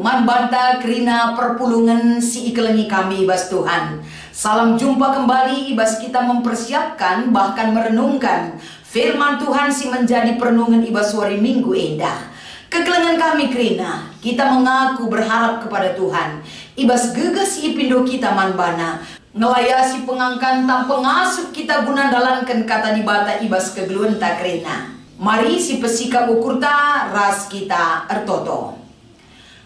Manbanta Krina perpulungan si ikelengi kami ibas Tuhan. Salam jumpa kembali ibas kita mempersiapkan bahkan merenungkan firman Tuhan si menjadi perenungan ibas hari Minggu Enda. Kekelengan kami Krina, kita mengaku berharap kepada Tuhan. Ibas gegas si ipindo kita manbana, ngelayasi pengangkan tam pengasup kita guna dalankan kata dibata ibas kegeluan ta Krina. Mari si pesika ukurta ras kita ertoto.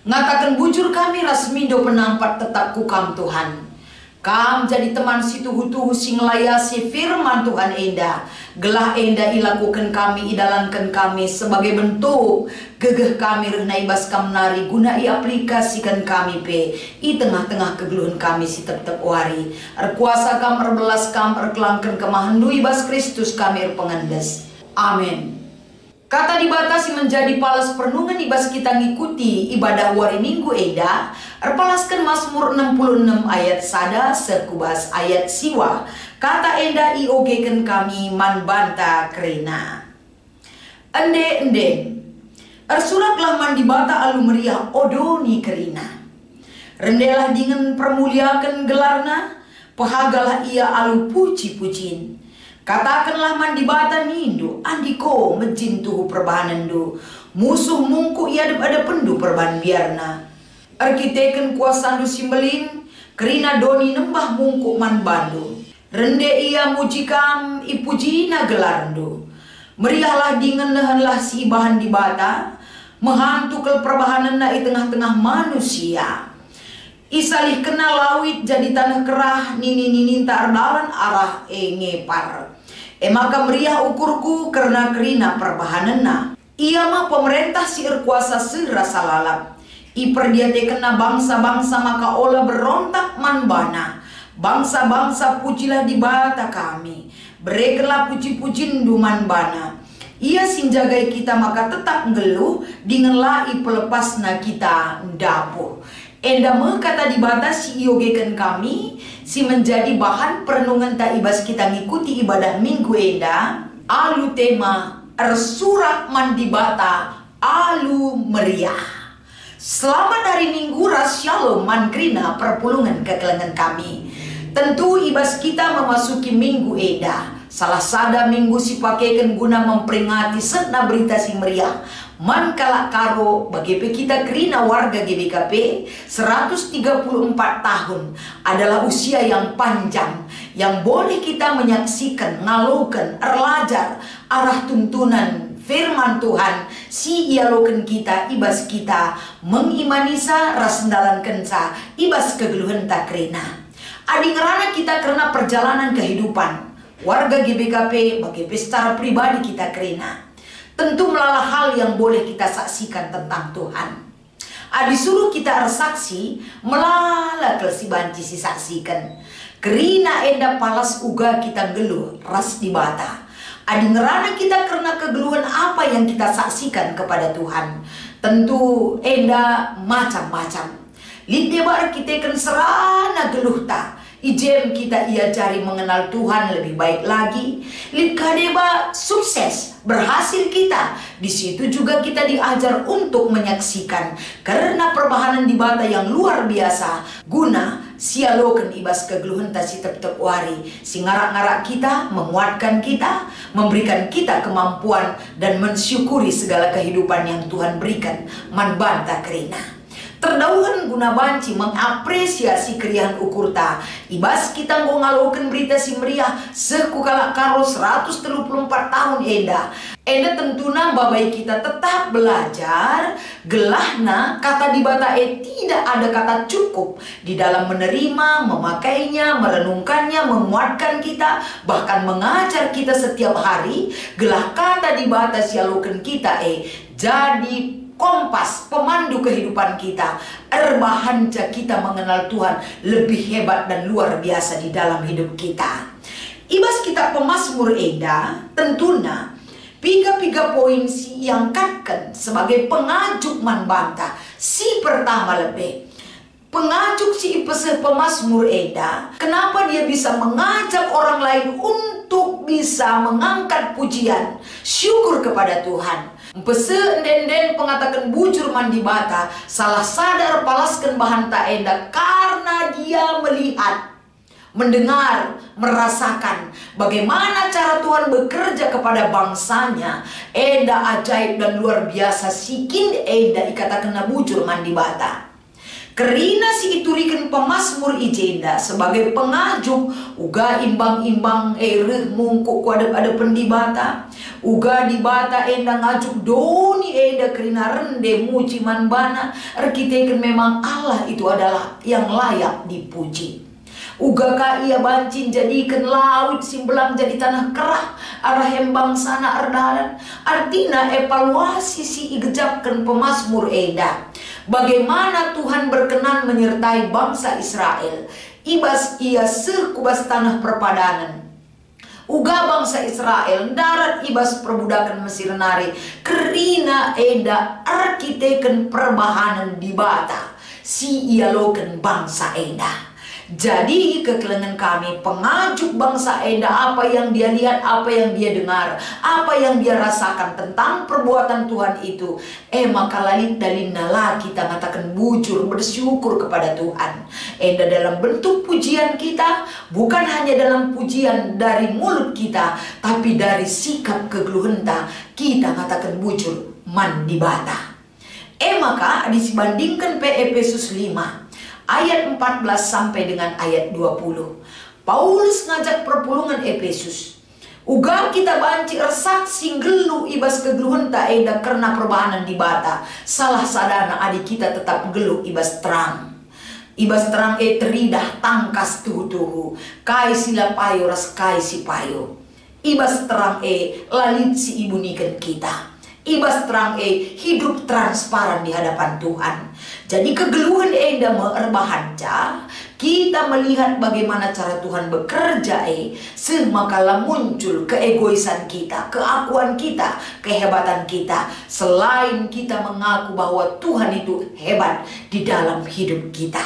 Ngatakan bujur kami rasmindo penampat tetap kukam Tuhan. Kam jadi teman si tuhu-tuhu sing layasi firman Tuhan Enda. Gelah Enda ilakukan kami, idalankan kami sebagai bentuk gegeh kami rehna ibas kam nari guna iaplikasikan kami pe i tengah-tengah kegeluhan kami si tetep wari. Erkuasa kam erbelas kam erkelangkan kemahandu ibas Kristus kami erpengendes. Amin. Kata dibatasi menjadi palas perenungan ibas kita ngikuti ibadah hari Minggu Eda. Erpalaskan Mazmur 66 ayat sada sekubas ayat siwa. Kata Enda iogeken kami manbanta Krina. Ende ersuraklah mandibata alu meriah odoni Krina. Rendelah dengan permuliakan gelarna, pehagalah ia alu puji-pujiin. Katakanlah mandibata nindu andiko mejintuhu perbahanandu. Musuh mungku ia ada pendu perban biarna. Arkiteken kuasandu simbelin Krina doni nembah mungku manbandu. Rende ia mujikam ipujina gelarndu. Meriahlah dengan nehanlah si bahan dibata. Mehantu kel perbahanan na i tengah-tengah manusia. Isalih kena lawit jadi tanah kerah nini tardalan arah ngepar. Maka meriah ukurku karena Krina perbahanana. Ia mah pemerintah si erkuasa serasa lalap. Iperdiate kena bangsa-bangsa maka olah berontak manbana. Bangsa-bangsa pujilah dibata kami. Berekelah puji-pujin du manbana. Ia sinjagai kita maka tetap ngeluh dengan lai pelepasna kita dapur. Enda kata dibatasi iogeken kami si menjadi bahan perenungan ta ibas kita ngikuti ibadah Minggu Enda. Alu tema ersurak mandibata alu meriah. Selamat hari Minggu ras Shalom mankrina perpulungan kekelengan kami. Tentu ibas kita memasuki Minggu Enda. Salah sada minggu si pakaikan guna memperingati setna berita si meriah. Man kalak karo bagi kita Krina warga GBKP 134 tahun adalah usia yang panjang yang boleh kita menyaksikan, ngalukan, erlajar arah tuntunan firman Tuhan si ialokan kita ibas kita mengimanisa rasendalan kenca ibas kegeluhan tak Krina. Adi ngerana kita karena perjalanan kehidupan warga GBKP bagi secara pribadi kita Krina. Tentu melalah hal yang boleh kita saksikan tentang Tuhan. Disuruh kita ersaksi melala kelsibanci si saksikan. Krina Enda palas uga kita geluh ras dibata. Adi ngerana kita karena kegeluhan apa yang kita saksikan kepada Tuhan. Tentu Enda macam-macam. Lideba kita kan serana geluh ta. Ijem kita ia cari mengenal Tuhan lebih baik lagi. Lidkadeba sukses berhasil kita. Di situ juga kita diajar untuk menyaksikan karena perbahanan dibata yang luar biasa. Guna sialokan ibas kegeluhan si tep-tep wari. Si ngarak-ngarak kita, menguatkan kita, memberikan kita kemampuan dan mensyukuri segala kehidupan yang Tuhan berikan. Manbanta Krina. Terdauhan guna banci mengapresiasi keriahan ukurta. Ibas kita ngalakukan berita si meriah sekukala karo 134 tahun Enda. Enda tentuna babai kita tetap belajar. Gelahna kata dibata tidak ada kata cukup di dalam menerima, memakainya, merenungkannya, menguatkan kita, bahkan mengajar kita setiap hari. Gelah kata dibata sialukan kita jadi kompas pemandu kehidupan kita. Erbahanca kita mengenal Tuhan lebih hebat dan luar biasa di dalam hidup kita. Ibas kita pemazmur Enda tentunya piga-piga poin si yang katkan sebagai pengajuk manbanta. Si pertama lebih pengajuk si pemazmur Enda. Kenapa dia bisa mengajak orang lain untuk bisa mengangkat pujian syukur kepada Tuhan. Pese den pengatakan bujur mandi bata, salah sadar palaskan bahan tak enda karena dia melihat, mendengar, merasakan bagaimana cara Tuhan bekerja kepada bangsanya. Enda ajaib dan luar biasa sikin enda ikatakan bujur mandi bata. Kerina si iturikan pemasmur ijenda sebagai pengajuk uga imbang-imbang reh mungkuk ada pendibata uga dibata enda ngajuk doni enda kerina rende muji manbana arkiteken memang Allah itu adalah yang layak dipuji. Uga ka ia bancin jadikan laut simbelang jadi tanah kerah arah hembang sana erdalan. Artina evaluasi si igejapkan pemasmur eda bagaimana Tuhan berkenan menyertai bangsa Israel ibas ia sekubas tanah perpadanan. Uga bangsa Israel darat ibas perbudakan Mesir nari kerina eda arkiteken perbahanan di bata si ia loken bangsa eda. Jadi kekelengan kami pengajuk bangsa enda apa yang dia lihat, apa yang dia dengar, apa yang dia rasakan tentang perbuatan Tuhan itu. Maka lalit dalinala kita mengatakan bujur bersyukur kepada Tuhan. Enda dalam bentuk pujian kita, bukan hanya dalam pujian dari mulut kita, tapi dari sikap kegeluhenta kita mengatakan bujur mandi bata. Maka disibandingkan Efesus 5 ayat 14 sampai dengan ayat 20. Paulus ngajak perpulungan Efesus. Uga kita banci saksi gelu ibas kegeluhan tak eda karena perbahanan di bata. Salah sadana adik kita tetap gelu ibas terang. Ibas terang teridah tangkas tuhu-tuhu. Kai sila payo ras kai si payo. Ibas terang lalit si ibu niken kita. Ibas terang hidup transparan di hadapan Tuhan. Jadi kegeluhan enda merbahanca, kita melihat bagaimana cara Tuhan bekerja semakala muncul keegoisan kita, keakuan kita, kehebatan kita. Selain kita mengaku bahwa Tuhan itu hebat di dalam hidup kita.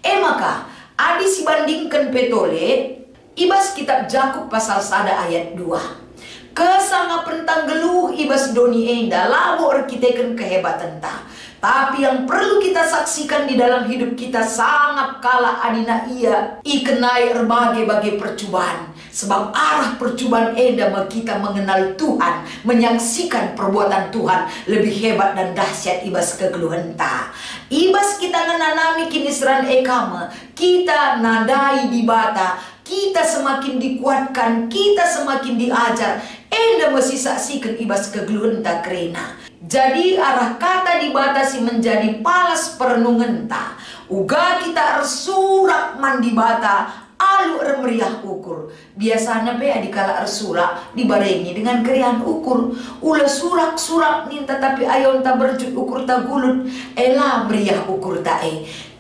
Maka adis bandingkan petole ibas kitab Jakub pasal 1 ayat 2. Kesanga pentang geluh ibas doni enda labo arkiteken kehebatan ta. Tapi yang perlu kita saksikan di dalam hidup kita sangat kala adina ia ikenai berbagai percobaan. Sebab arah percobaan enda kita mengenal Tuhan, menyaksikan perbuatan Tuhan lebih hebat dan dahsyat ibas kegeluhan ta. Ibas kita ngenanami kinisran ekama, kita nadai di bata, kita semakin dikuatkan, kita semakin diajar. Enda masih saksikan ibas kegeluhan ta kerena. Jadi arah kata dibatasi menjadi palas perenungan ta. Uga kita ersurak mandi bata alu meriah ukur. Biasanya be adikala ersurak dibarengi dengan kerian ukur. Ula surak nin tetapi ayon ta berjut ukur ta gulut. Ela meriah ukur ta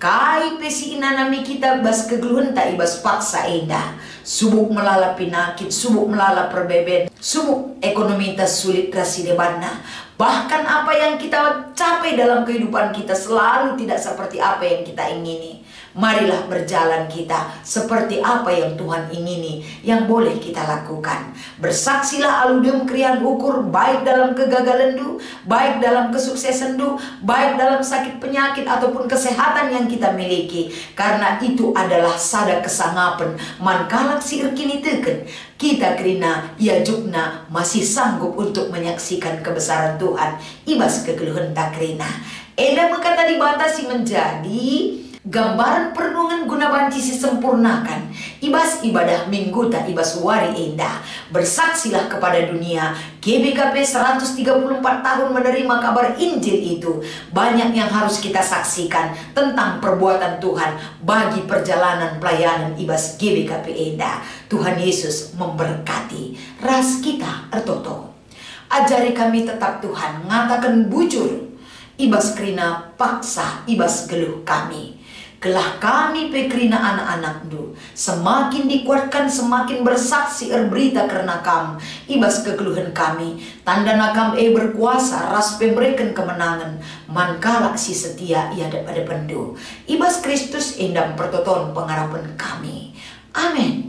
kai pesi inanami kita bas kegeluhan ta ibas paksa enda. Subuk melala pinakit, subuk melala perbeben, subuk ekonomi ta sulit rasi debanna. Bahkan apa yang kita capai dalam kehidupan kita selalu tidak seperti apa yang kita ingini. Marilah berjalan kita seperti apa yang Tuhan ingini, yang boleh kita lakukan. Bersaksilah aludem krian ukur, baik dalam kegagalan du, baik dalam kesuksesan du, baik dalam sakit penyakit ataupun kesehatan yang kita miliki. Karena itu adalah sada kesangapan mankalak si kini teken. Kita kerina ia jukna masih sanggup untuk menyaksikan kebesaran Tuhan. Ibas kegeluhan tak kerina. Eda berkata dibatasi menjadi gambaran perenungan guna banci sempurnakan. Ibas ibadah minggu tak ibas wari indah. Bersaksilah kepada dunia. GBKP 134 tahun menerima kabar Injil itu. Banyak yang harus kita saksikan tentang perbuatan Tuhan bagi perjalanan pelayanan ibas GBKP indah. Tuhan Yesus memberkati. Ras kita ertoto. Ajari kami tetap Tuhan ngatakan bujur. Ibas kerina paksa ibas geluh kami. Gelah kami pekrina anak-anak du. Semakin dikuatkan, semakin bersaksi berita karena kam. Ibas kegeluhan kami. Tanda nakam berkuasa, ras pemberikan kemenangan. Mankalak si setia ia pada pendu. Ibas Kristus endam pertoton pengharapan kami. Amin.